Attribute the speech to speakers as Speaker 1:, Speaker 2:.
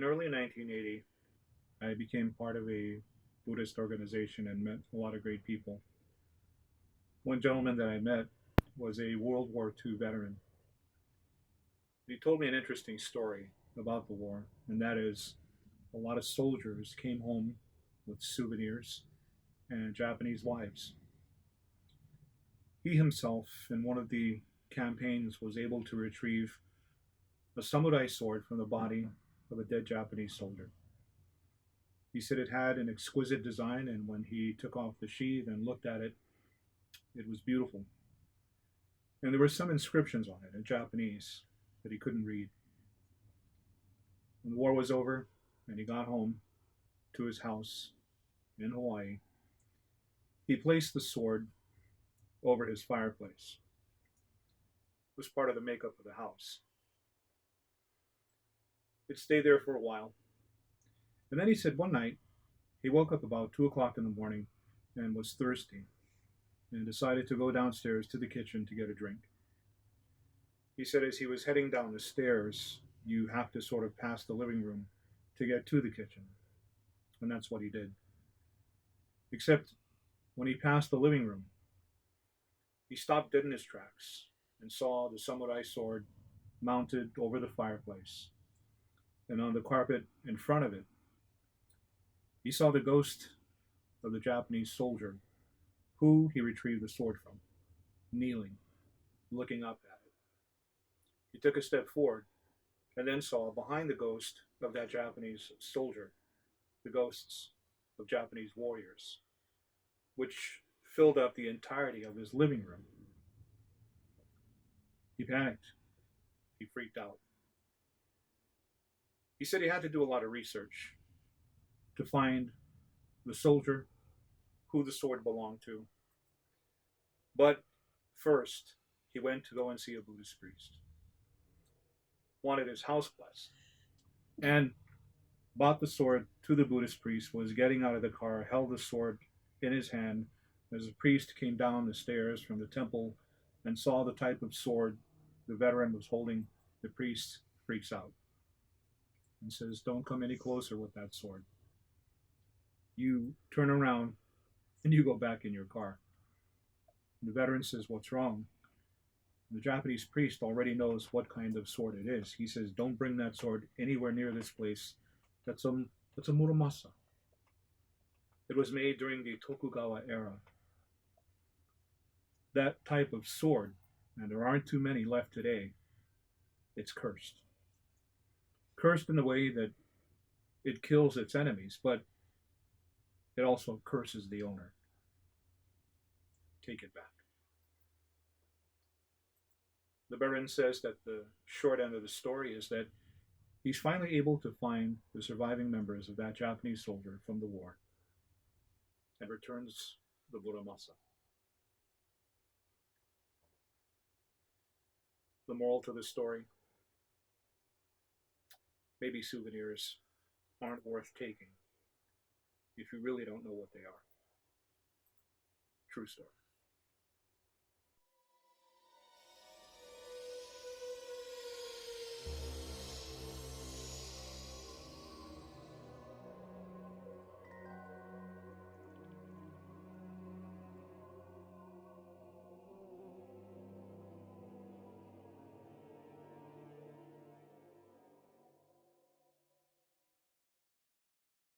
Speaker 1: In early 1980, I became part of a Buddhist organization and met a lot of great people. One gentleman that I met was a World War II veteran. He told me an interesting story about the war, and that is a lot of soldiers came home with souvenirs and Japanese wives. He himself, in one of the campaigns, was able to retrieve a samurai sword from the body of a dead Japanese soldier. He said it had an exquisite design, and when he took off the sheath and looked at it, it was beautiful. And there were some inscriptions on it in Japanese that he couldn't read. When the war was over and he got home to his house in Hawaii, he placed the sword over his fireplace. It was part of the makeup of the house. It stayed there for a while. And then he said one night he woke up about 2 o'clock in the morning and was thirsty and decided to go downstairs to the kitchen to get a drink. He said as he was heading down the stairs, you have to sort of pass the living room to get to the kitchen. And that's what he did. Except when he passed the living room, he stopped dead in his tracks and saw the samurai sword mounted over the fireplace. And on the carpet in front of it, he saw the ghost of the Japanese soldier who he retrieved the sword from, kneeling, looking up at it. He took a step forward and then saw behind the ghost of that Japanese soldier the ghosts of Japanese warriors, which filled up the entirety of his living room. He panicked. He freaked out. He said he had to do a lot of research to find the soldier, who the sword belonged to. But first, he went to go and see a Buddhist priest, wanted his house blessed, and brought the sword to the Buddhist priest, was getting out of the car, held the sword in his hand. As the priest came down the stairs from the temple and saw the type of sword the veteran was holding, the priest freaks out and says, "Don't come any closer with that sword. You turn around and you go back in your car." The veteran says, "What's wrong?" The Japanese priest already knows what kind of sword it is. He says, "Don't bring that sword anywhere near this place. That's a Muramasa. It was made during the Tokugawa era. That type of sword, and there aren't too many left today, it's cursed. Cursed in the way that it kills its enemies, but it also curses the owner. Take it back." The Baron says that the short end of the story is that he's finally able to find the surviving members of that Japanese soldier from the war and returns the Muramasa. The moral to the story: maybe souvenirs aren't worth taking if you really don't know what they are. True story.